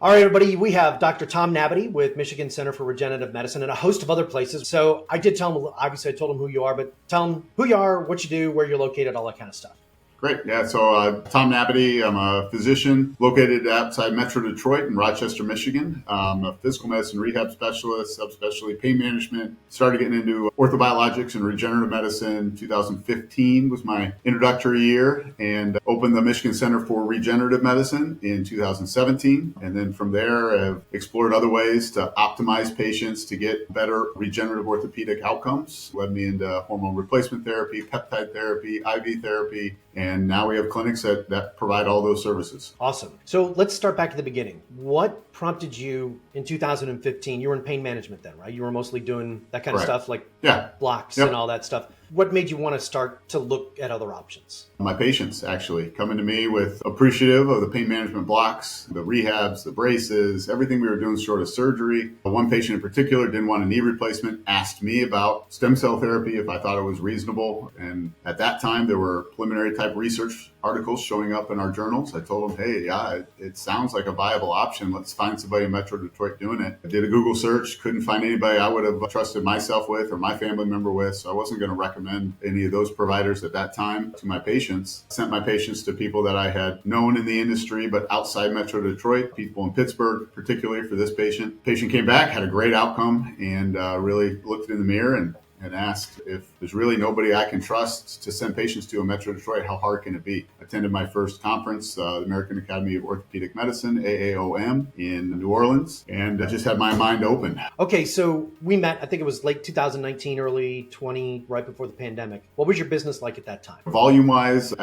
All right, everybody, we have Dr. Tom Nabity with Michigan Center for Regenerative Medicine and a host of other places. So I did tell him, obviously I told him who you are, but tell him who you are, what you do, where you're located, all that kind of stuff. Great. Yeah. So Tom Nabity, I'm a physician located outside Metro Detroit in Rochester, Michigan. I'm a physical medicine rehab specialist, subspecialty pain management. Started getting into orthobiologics and regenerative medicine. 2015 was my introductory year, and opened the Michigan Center for Regenerative Medicine in 2017. And then from there, I've explored other ways to optimize patients to get better regenerative orthopedic outcomes. Led me into hormone replacement therapy, peptide therapy, IV therapy, and now we have clinics that provide all those services. Awesome. So let's start back at the beginning. What prompted you in 2015? You were in pain management then, right? You were mostly doing that kind of stuff like blocks and all that stuff. What made you want to start to look at other options? My patients actually coming to me with appreciative of the pain management blocks, the rehabs, the braces, everything we were doing short of surgery. One patient in particular didn't want a knee replacement, asked me about stem cell therapy if I thought it was reasonable. And at that time, there were preliminary type research articles showing up in our journals. I told them, hey, it sounds like a viable option. Let's find somebody in Metro Detroit doing it. I did a Google search, couldn't find anybody I would have trusted myself with or my family member with. So I wasn't going to recommend any of those providers at that time to my patients. Sent my patients to people that I had known in the industry, but outside Metro Detroit, people in Pittsburgh, particularly for this patient. Patient came back, had a great outcome, and really looked in the mirror and asked if there's really nobody I can trust to send patients to in Metro Detroit, how hard can it be? Attended my first conference, the American Academy of Orthopedic Medicine, AAOM, in New Orleans, and I just had my mind open. Okay, so we met, I think it was late 2019, early 20, right before the pandemic. What was your business like at that time? Volume-wise,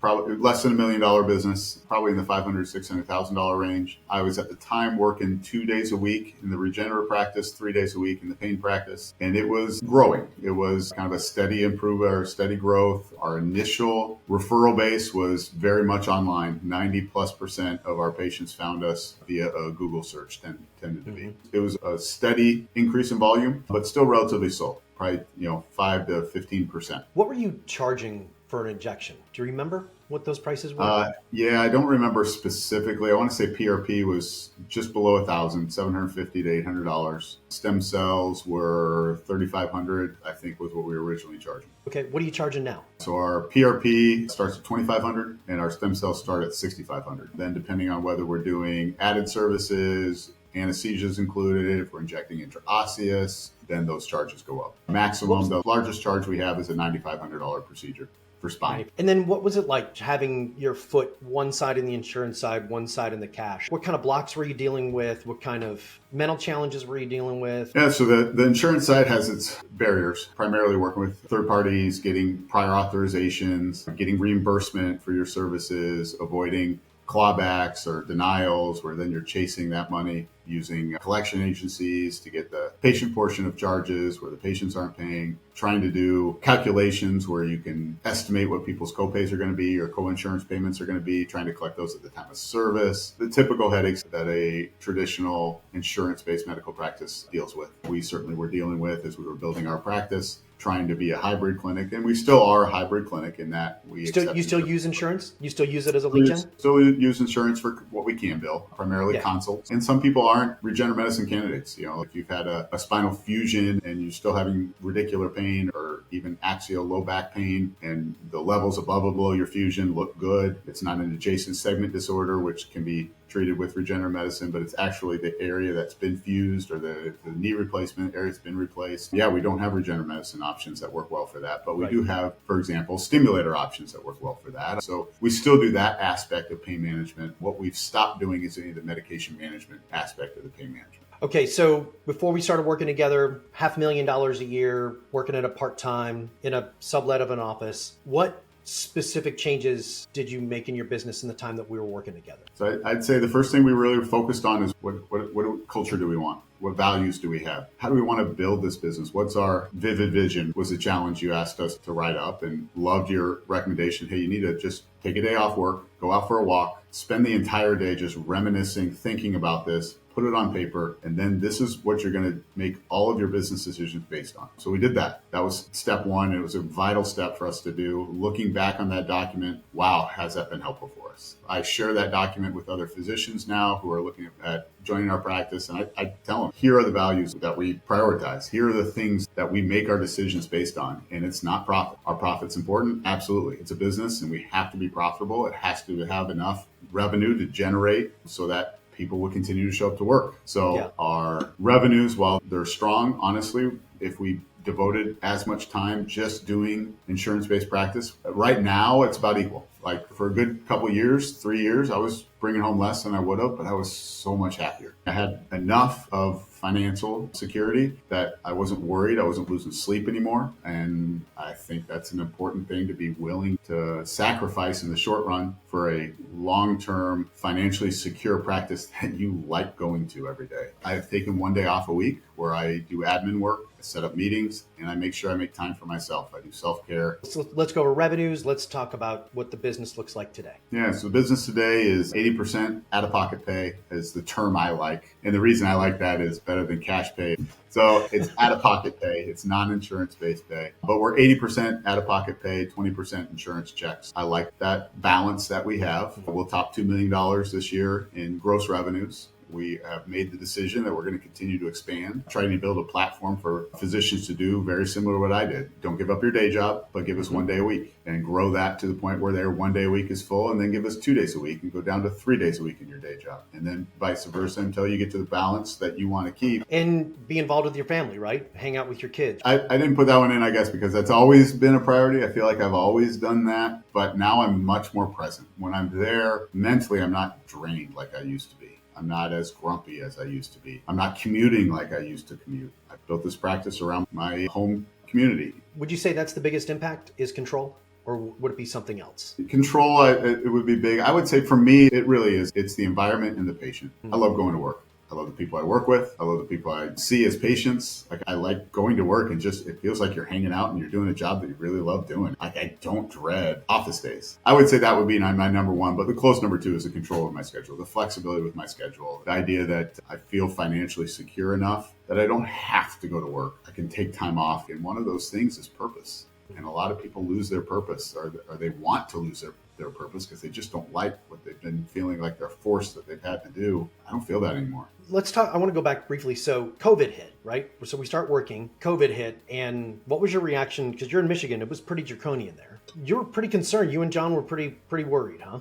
probably less than $1 million business, probably in the $500,000, $600,000 range. I was at the time working 2 days a week in the regenerative practice, 3 days a week in the pain practice, and it was growing. It was kind of a steady improvement or steady growth. Our initial referral base was very much online. 90+% of our patients found us via a Google search, tended to be. It was a steady increase in volume, but still relatively slow, probably 5 to 15%. What were you charging for an injection? Do you remember what those prices were? I don't remember specifically. I want to say PRP was just below $1,000, $750 to $800. Stem cells were $3,500, I think was what we were originally charging. Okay, what are you charging now? So our PRP starts at $2,500 and our stem cells start at $6,500. Then depending on whether we're doing added services, anesthesias included, if we're injecting intraosseous, then those charges go up. Maximum, the largest charge we have is a $9,500 procedure for spine. And then what was it like having your foot one side in the insurance side, one side in the cash? What kind of blocks were you dealing with? What kind of mental challenges were you dealing with? Yeah, so the insurance side has its barriers, primarily working with third parties, getting prior authorizations, getting reimbursement for your services, avoiding clawbacks or denials where then you're chasing that money using collection agencies to get the patient portion of charges where the patients aren't paying, trying to do calculations where you can estimate what people's copays are going to be or co-insurance payments are going to be, trying to collect those at the time of service. The typical headaches that a traditional insurance-based medical practice deals with. We certainly were dealing with as we were building our practice, trying to be a hybrid clinic, and we still are a hybrid clinic in that we you still use insurance? You still use it as a lead gen? Still use insurance for what we can bill, primarily consults. And some people aren't regenerative medicine candidates. If you've had a spinal fusion and you're still having radicular pain or even axial low back pain and the levels above or below your fusion look good, it's not an adjacent segment disorder, which can be treated with regenerative medicine, but it's actually the area that's been fused or the knee replacement area that's been replaced. Yeah, we don't have regenerative medicine options that work well for that, but we do have, for example, stimulator options that work well for that. So we still do that aspect of pain management. What we've stopped doing is any of the medication management aspect of the pain management. Okay, so before we started working together, $500,000 a year, working at a part-time in a sublet of an office, what specific changes did you make in your business in the time that we were working together? So I'd say the first thing we really focused on is what culture do we want? What values do we have? How do we want to build this business? What's our vivid vision was a challenge you asked us to write up, and loved your recommendation. Hey, you need to just take a day off work, go out for a walk, spend the entire day just reminiscing, thinking about this, put it on paper, and then this is what you're going to make all of your business decisions based on. So we did that. That was step one. It was a vital step for us to do. Looking back on that document, wow, has that been helpful for us? I share that document with other physicians now who are looking at joining our practice, and I tell them, here are the values that we prioritize. Here are the things that we make our decisions based on, and it's not profit. Are profits important? Absolutely. It's a business, and we have to be profitable. It has to have enough revenue to generate so that people will continue to show up to work. So our revenues, while they're strong, honestly, if we devoted as much time just doing insurance-based practice, right now it's about equal. Like for a good couple of years, 3 years, I was bringing home less than I would have, but I was so much happier. I had enough of financial security that I wasn't worried. I wasn't losing sleep anymore. And I think that's an important thing, to be willing to sacrifice in the short run for a long-term, financially secure practice that you like going to every day. I have taken one day off a week where I do admin work, I set up meetings, and I make sure I make time for myself. I do self-care. So let's go over revenues. Let's talk about what the business looks like today. Yeah, so the business today is 80% out-of-pocket pay is the term I like. And the reason I like that is better than cash pay. So it's out-of-pocket pay. It's non-insurance-based pay. But we're 80% out-of-pocket pay, 20% insurance checks. I like that balance that we have. We'll top $2 million this year in gross revenues. We have made the decision that we're going to continue to expand, trying to build a platform for physicians to do very similar to what I did. Don't give up your day job, but give us 1 day a week and grow that to the point where their 1 day a week is full, and then give us 2 days a week and go down to 3 days a week in your day job, and then vice versa until you get to the balance that you want to keep. And be involved with your family, right? Hang out with your kids. I didn't put that one in, I guess, because that's always been a priority. I feel like I've always done that, but now I'm much more present. When I'm there, mentally, I'm not drained like I used to be. I'm not as grumpy as I used to be. I'm not commuting like I used to commute. I built this practice around my home community. Would you say that's the biggest impact, is control? Or would it be something else? Control, it would be big. I would say for me, it really is. It's the environment and the patient. I love going to work. I love the people I work with. I love the people I see as patients. Like, I like going to work and just, it feels like you're hanging out and you're doing a job that you really love doing. Like, I don't dread office days. I would say that would be my number one, but the close number two is the control of my schedule, the flexibility with my schedule, the idea that I feel financially secure enough that I don't have to go to work. I can take time off. And one of those things is purpose. And a lot of people lose their purpose, or they want to lose their purpose because they just don't like what they've been feeling like they're forced that they've had to do. I don't feel that anymore. Let's talk. I want to go back briefly. So COVID hit, right? So we start working, COVID hit. And what was your reaction? Because you're in Michigan, it was pretty draconian there. You were pretty concerned. You and John were pretty worried, huh?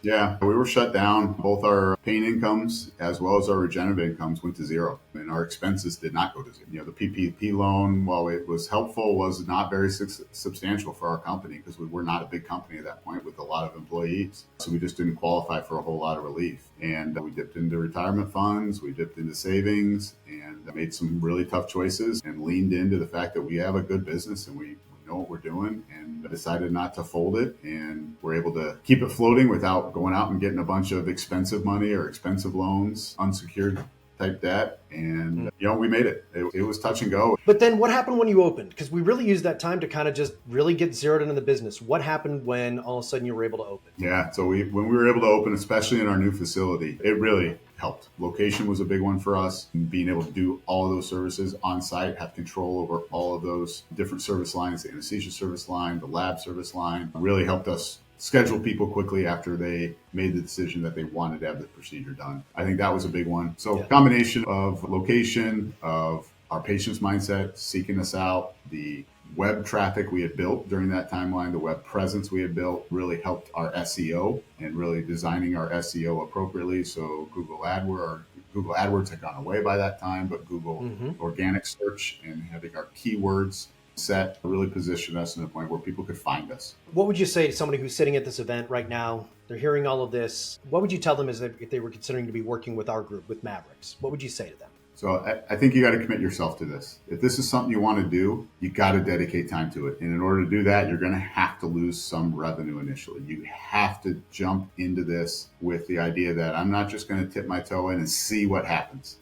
Yeah, we were shut down. Both our pain incomes as well as our regenerative incomes went to zero, and our expenses did not go to zero. You know, the PPP loan, while it was helpful, was not very substantial for our company because we were not a big company at that point with a lot of employees. So we just didn't qualify for a whole lot of relief. And we dipped into retirement funds, we dipped into savings, and made some really tough choices and leaned into the fact that we have a good business and we know what we're doing, and decided not to fold it, and we're able to keep it floating without going out and getting a bunch of expensive money or expensive loans, unsecured type debt. And we made it. It was touch and go. But then what happened when you opened? Because we really used that time to kind of just really get zeroed into the business. What happened when all of a sudden you were able to open? Yeah, so when we were able to open, especially in our new facility, it really helped. Location was a big one for us. Being able to do all of those services on site, have control over all of those different service lines, the anesthesia service line, the lab service line, really helped us schedule people quickly after they made the decision that they wanted to have the procedure done. I think that was a big one. So combination of location, of our patient's mindset, seeking us out, the web traffic we had built during that timeline, the web presence we had built really helped our SEO and really designing our SEO appropriately. So Google AdWords had gone away by that time, but Google organic search and having our keywords set really positioned us in a point where people could find us. What would you say to somebody who's sitting at this event right now? They're hearing all of this. What would you tell them if they were considering to be working with our group, with Mavrix? What would you say to them? So I think you got to commit yourself to this. If this is something you want to do, you got to dedicate time to it. And in order to do that, you're going to have to lose some revenue initially. You have to jump into this with the idea that I'm not just going to tip my toe in and see what happens.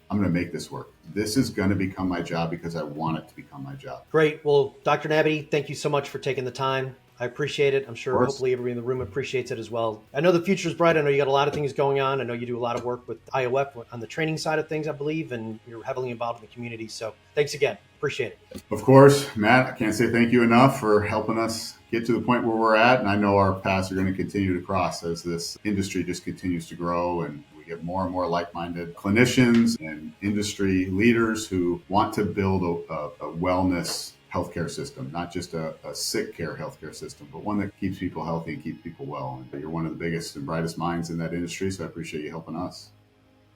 I'm going to make this work. This is going to become my job because I want it to become my job. Great. Well, Dr. Nabity, thank you so much for taking the time. I appreciate it. I'm sure hopefully everybody in the room appreciates it as well. I know the future's bright. I know you got a lot of things going on. I know you do a lot of work with IOF on the training side of things, I believe, and you're heavily involved in the community. So thanks again. Appreciate it. Of course, Matt, I can't say thank you enough for helping us get to the point where we're at. And I know our paths are going to continue to cross as this industry just continues to grow and we get more and more like-minded clinicians and industry leaders who want to build a wellness healthcare system, not just a sick care healthcare system, but one that keeps people healthy and keeps people well. And you're one of the biggest and brightest minds in that industry, so I appreciate you helping us.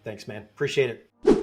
Thanks, man. Appreciate it.